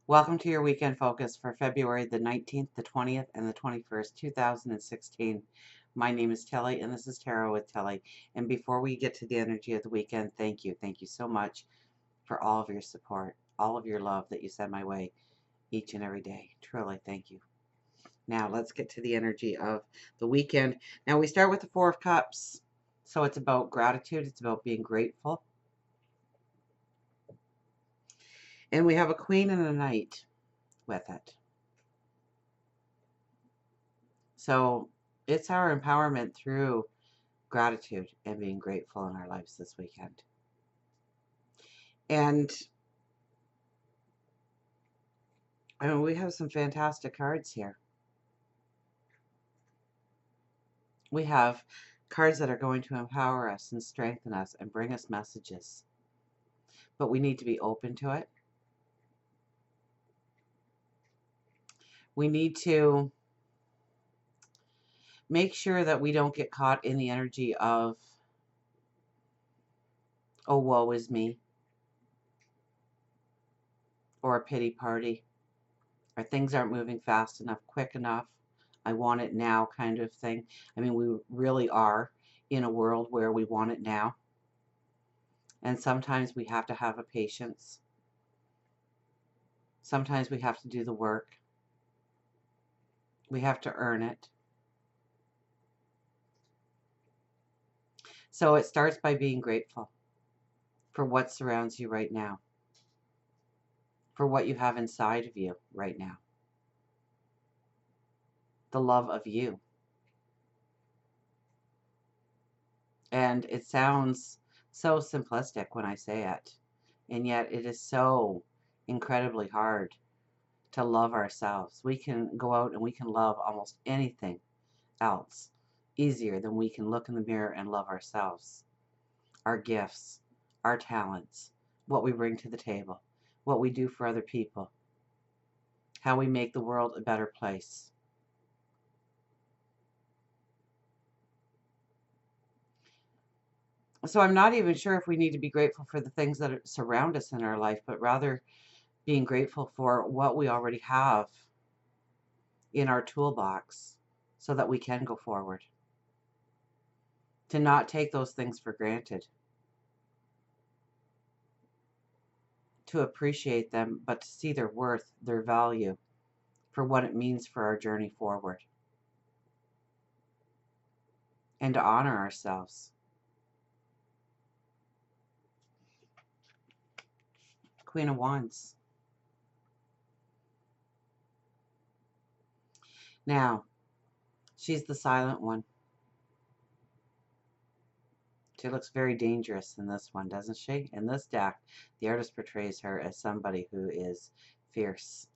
Welcome to your weekend focus for February the 19th, the 20th, and the 21st, 2016. My name is Telly, and this is Tarot with Telly. And before we get to the energy of the weekend, thank you. Thank you so much for all of your support, all of your love that you send my way each and every day. Truly, thank you. Now, let's get to the energy of the weekend. Now, we start with the Four of Cups. So it's about gratitude. It's about being grateful. And we have a Queen and a Knight with it. So it's our empowerment through gratitude and being grateful in our lives this weekend. And I mean, we have some fantastic cards here. We have cards that are going to empower us and strengthen us and bring us messages. But we need to be open to it. We need to make sure that we don't get caught in the energy of, oh, woe is me, or a pity party, or things aren't moving fast enough, quick enough, I want it now kind of thing. I mean, we really are in a world where we want it now. And sometimes we have to have a patience. Sometimes we have to do the work. We have to earn it. So it starts by being grateful for what surrounds you right now, for what you have inside of you right now, the love of you. And it sounds so simplistic when I say it, and yet it is so incredibly hard to love ourselves. We can go out and we can love almost anything else easier than we can look in the mirror and love ourselves, our gifts, our talents, what we bring to the table, what we do for other people, how we make the world a better place. So I'm not even sure if we need to be grateful for the things that surround us in our life, but rather being grateful for what we already have in our toolbox so that we can go forward. To not take those things for granted. To appreciate them, but to see their worth, their value, for what it means for our journey forward. And to honor ourselves. Queen of Wands. Now, she's the silent one. She looks very dangerous in this one, doesn't she? In this deck, the artist portrays her as somebody who is fierce,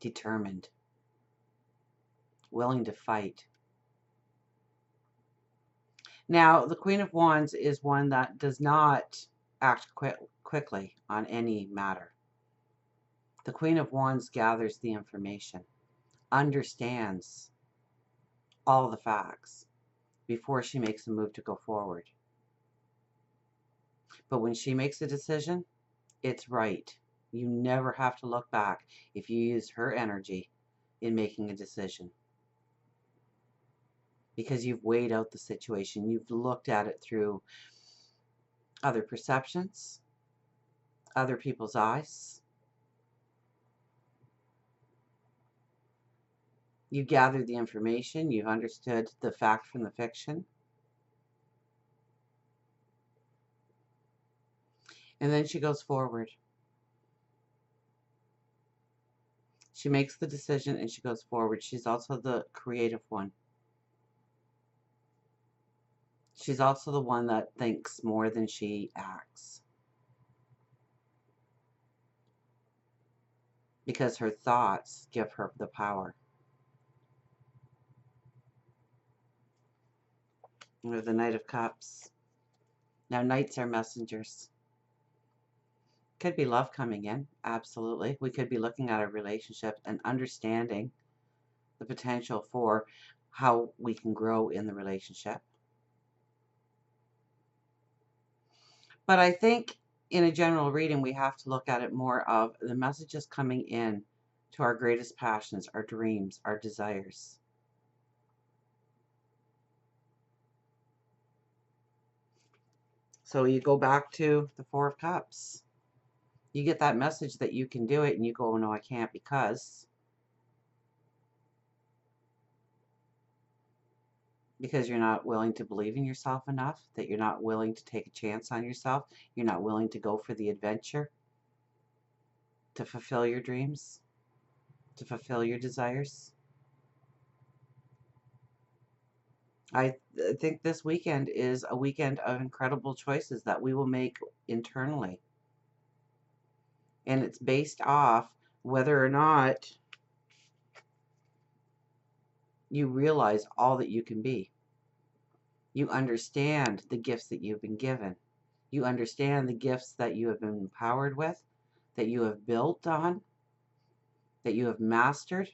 determined, willing to fight. Now, the Queen of Wands is one that does not act quickly on any matter. The Queen of Wands gathers the information, understands all the facts before she makes a move to go forward. But when she makes a decision, it's right. You never have to look back if you use her energy in making a decision. Because you've weighed out the situation. You've looked at it through other perceptions, other people's eyes. You've gathered the information. You've understood the fact from the fiction. And then she goes forward. She makes the decision and she goes forward. She's also the creative one. She's also the one that thinks more than she acts. Because her thoughts give her the power. We have the Knight of Cups. Now, knights are messengers. Could be love coming in, absolutely. We could be looking at a relationship and understanding the potential for how we can grow in the relationship. But I think in a general reading, we have to look at it more of the messages coming in to our greatest passions, our dreams, our desires. So you go back to the Four of Cups. You get that message that you can do it, and you go, oh, no, I can't, because you're not willing to believe in yourself enough, that you're not willing to take a chance on yourself, you're not willing to go for the adventure, to fulfill your dreams, to fulfill your desires. I think this weekend is a weekend of incredible choices that we will make internally. And it's based off whether or not you realize all that you can be. You understand the gifts that you've been given. You understand the gifts that you have been empowered with, that you have built on, that you have mastered.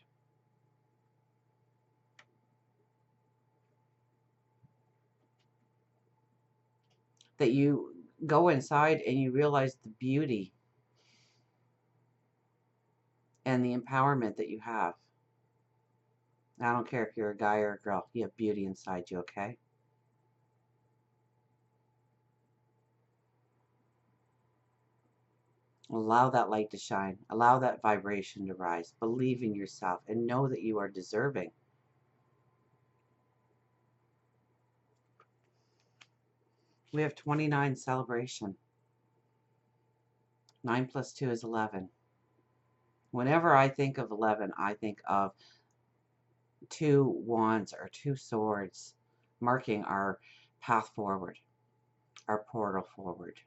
That you go inside and you realize the beauty and the empowerment that you have. I don't care if you're a guy or a girl, you have beauty inside you, okay? Allow that light to shine. Allow that vibration to rise. Believe in yourself and know that you are deserving. We have 29 celebration. 9 plus 2 is 11. Whenever I think of 11, I think of 2 wands or 2 swords marking our path forward, our portal forward.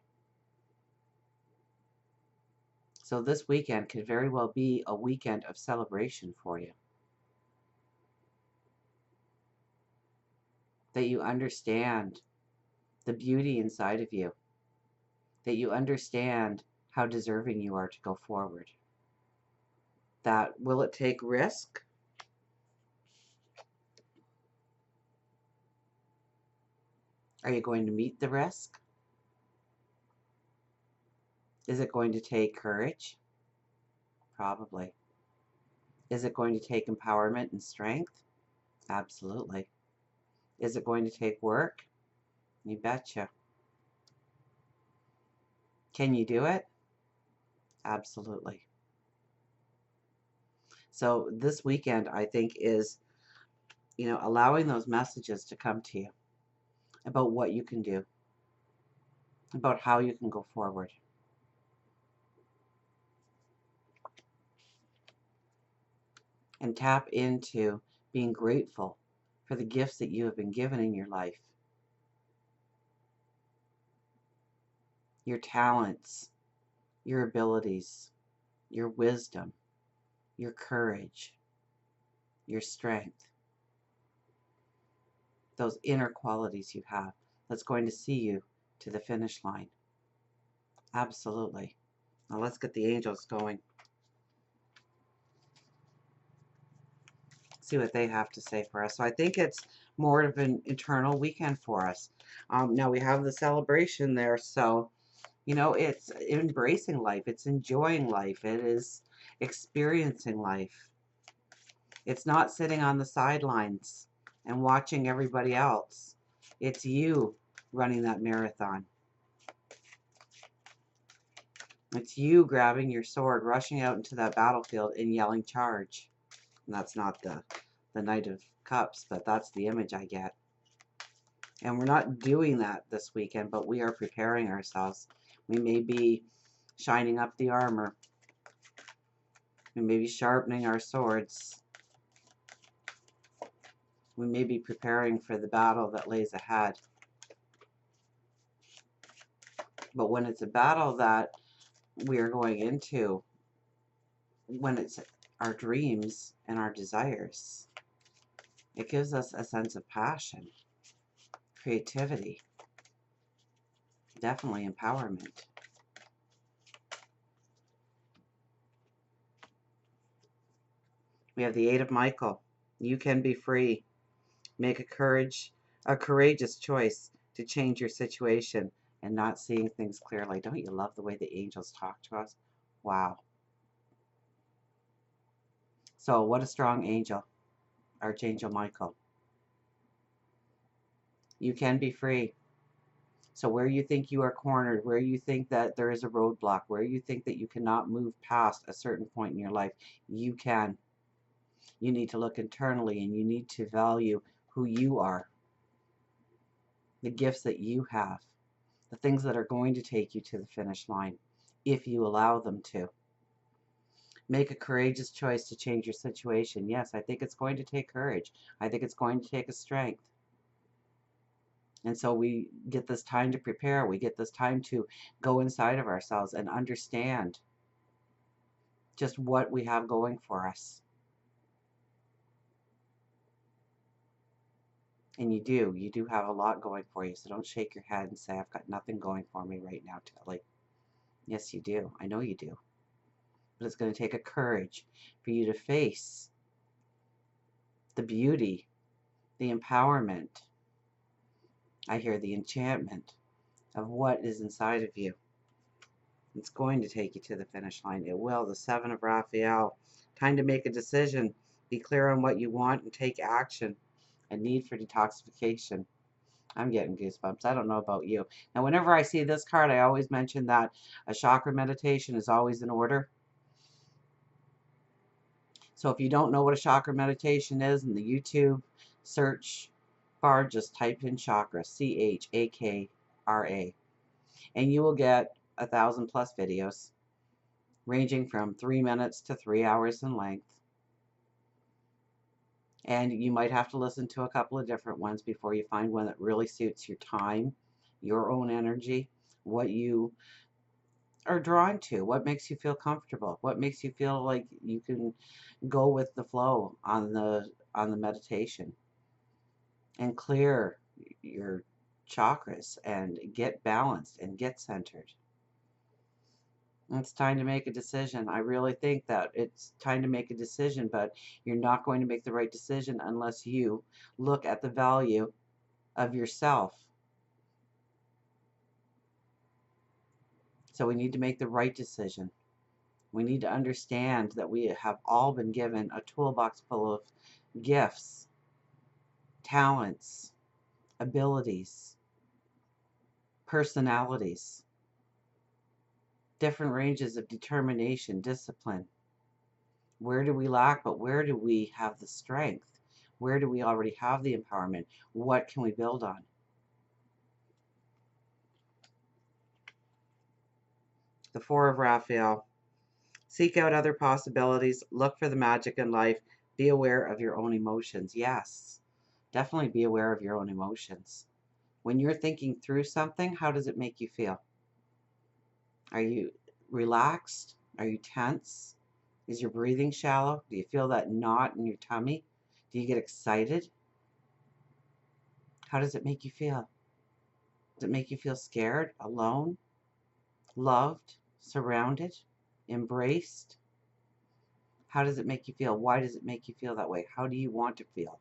So this weekend could very well be a weekend of celebration for you. That you understand the beauty inside of you. That you understand how deserving you are to go forward. That will it take risk? Are you going to meet the risk? Is it going to take courage? Probably. Is it going to take empowerment and strength? Absolutely. Is it going to take work? You betcha. Can you do it? Absolutely. So this weekend, I think, is, allowing those messages to come to you about what you can do, about how you can go forward. And tap into being grateful for the gifts that you have been given in your life. Your talents, your abilities, your wisdom, your courage, your strength. Those inner qualities you have that's going to see you to the finish line. Absolutely. Now let's get the angels going. See what they have to say for us. So I think it's more of an internal weekend for us. Now we have the celebration there, so it's embracing life, it's enjoying life, it is experiencing life. It's not sitting on the sidelines and watching everybody else. It's you running that marathon. It's you grabbing your sword, rushing out into that battlefield and yelling charge. And that's not the Knight of Cups, but that's the image I get. And we're not doing that this weekend, but we are preparing ourselves. We may be shining up the armor. We may be sharpening our swords. We may be preparing for the battle that lays ahead. But when it's a battle that we are going into, when it's our dreams and our desires, it gives us a sense of passion, creativity, definitely empowerment. We have the Eight of Michael. You can be free. Make a courageous choice to change your situation and not seeing things clearly. Don't you love the way the angels talk to us? Wow. So what a strong angel, Archangel Michael. You can be free. So where you think you are cornered, where you think that there is a roadblock, where you think that you cannot move past a certain point in your life, you can. You need to look internally, and you need to value who you are, the gifts that you have, the things that are going to take you to the finish line, if you allow them to. Make a courageous choice to change your situation. Yes, I think it's going to take courage. I think it's going to take a strength. And so we get this time to prepare. We get this time to go inside of ourselves and understand just what we have going for us. And you do have a lot going for you. So don't shake your head and say, I've got nothing going for me right now, Tilly. Yes, you do. I know you do. But it's going to take a courage for you to face the beauty, the empowerment. I hear the enchantment of what is inside of you. It's going to take you to the finish line. It will. The Seven of Raphael. Time to make a decision. Be clear on what you want and take action. A need for detoxification. I'm getting goosebumps. I don't know about you. Now, whenever I see this card, I always mention that a chakra meditation is always in order. So if you don't know what a chakra meditation is, in the YouTube search bar, just type in chakra, CHAKRA, and you will get 1,000+ videos ranging from 3 minutes to 3 hours in length. And you might have to listen to a couple of different ones before you find one that really suits your time, your own energy, what you are drawn to, what makes you feel comfortable, what makes you feel like you can go with the flow on the meditation and clear your chakras and get balanced and get centered. It's time to make a decision. I really think that it's time to make a decision, but you're not going to make the right decision unless you look at the value of yourself. So we need to make the right decision. We need to understand that we have all been given a toolbox full of gifts, talents, abilities, personalities, different ranges of determination, discipline. Where do we lack, but where do we have the strength? Where do we already have the empowerment? What can we build on? The Four of Raphael. Seek out other possibilities. Look for the magic in life. Be aware of your own emotions. Yes, definitely be aware of your own emotions. When you're thinking through something, how does it make you feel? Are you relaxed? Are you tense? Is your breathing shallow? Do you feel that knot in your tummy? Do you get excited? How does it make you feel? Does it make you feel scared, alone, loved, surrounded, embraced? How does it make you feel? Why does it make you feel that way? How do you want to feel?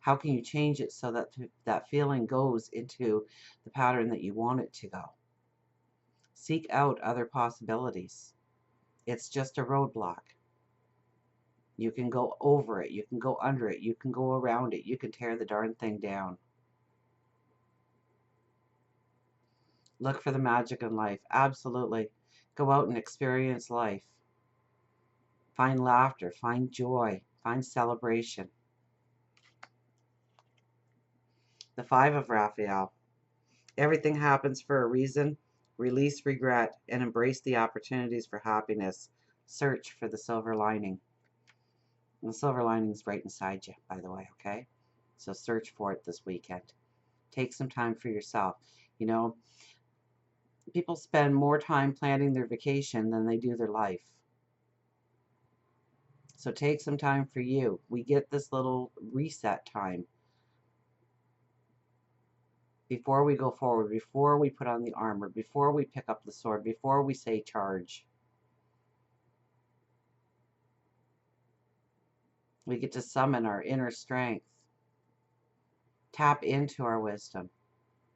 How can you change it so that that feeling goes into the pattern that you want it to go? Seek out other possibilities. It's just a roadblock. You can go over it. You can go under it. You can go around it. You can tear the darn thing down. Look for the magic in life. Absolutely. Go out and experience life. Find laughter. Find joy. Find celebration. The Five of Raphael. Everything happens for a reason. Release regret and embrace the opportunities for happiness. Search for the silver lining. And the silver lining is right inside you, by the way, okay? So search for it this weekend. Take some time for yourself. You know, people spend more time planning their vacation than they do their life. So take some time for you. We get this little reset time before we go forward, before we put on the armor, before we pick up the sword, before we say charge. We get to summon our inner strength. Tap into our wisdom.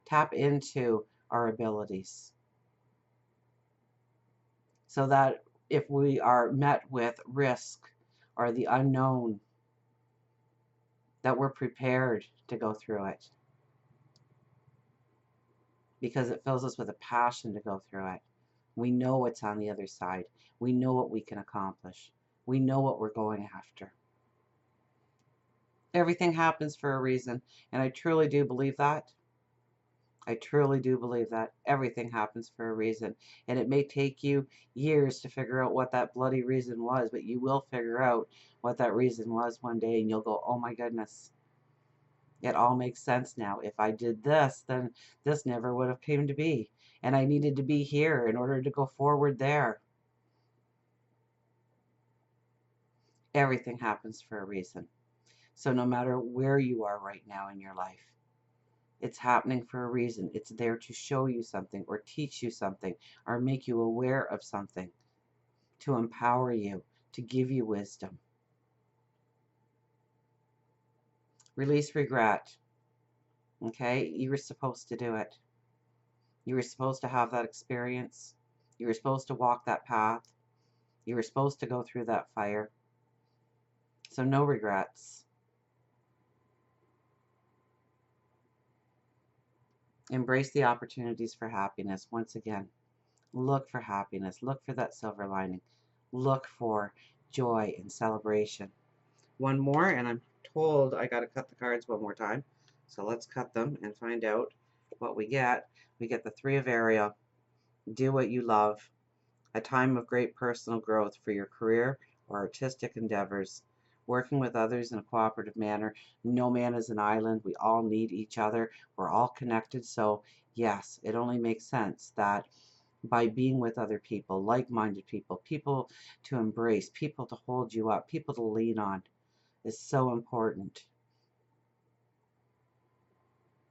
Tap into our abilities so that if we are met with risk or the unknown, that we're prepared to go through it, because it fills us with a passion to go through it. We know what's on the other side. We know what we can accomplish. We know what we're going after. Everything happens for a reason, and I truly do believe that. I truly do believe that everything happens for a reason. And it may take you years to figure out what that bloody reason was, but you will figure out what that reason was one day, and you'll go, oh my goodness, it all makes sense now. If I did this, then this never would have came to be. And I needed to be here in order to go forward there. Everything happens for a reason. So no matter where you are right now in your life, it's happening for a reason. It's there to show you something or teach you something or make you aware of something, to empower you, to give you wisdom. Release regret. Okay? You were supposed to do it. You were supposed to have that experience. You were supposed to walk that path. You were supposed to go through that fire. So no regrets. Embrace the opportunities for happiness. Once again, look for happiness. Look for that silver lining. Look for joy and celebration. One more, and I'm told I got to cut the cards one more time. So let's cut them and find out what we get. We get the Three of Ariel. Do what you love. A time of great personal growth for your career or artistic endeavors. Working with others in a cooperative manner. No man is an island. We all need each other. We're all connected. So yes, it only makes sense that by being with other people, like-minded people, people to embrace, people to hold you up, people to lean on, is so important.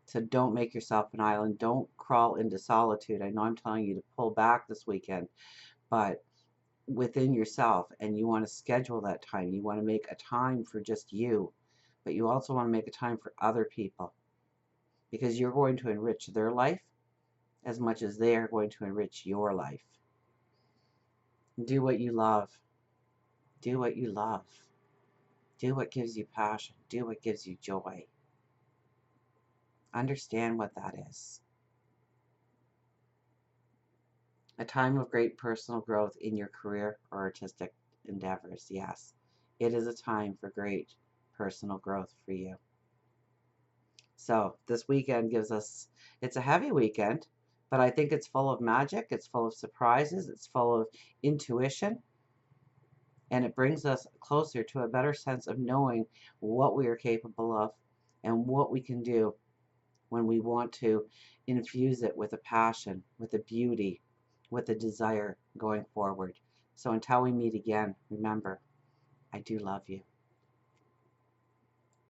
So don't make yourself an island. Don't crawl into solitude. I know I'm telling you to pull back this weekend, but within yourself, and you want to schedule that time. You want to make a time for just you, but you also want to make a time for other people, because you're going to enrich their life as much as they are going to enrich your life. Do what you love. Do what you love. Do what gives you passion. Do what gives you joy. Understand what that is. A time of great personal growth in your career or artistic endeavors. Yes, it is a time for great personal growth for you. So this weekend gives us, it's a heavy weekend, but I think it's full of magic. It's full of surprises. It's full of intuition. And it brings us closer to a better sense of knowing what we are capable of and what we can do when we want to infuse it with a passion, with a beauty, with a desire going forward. So until we meet again, remember, I do love you.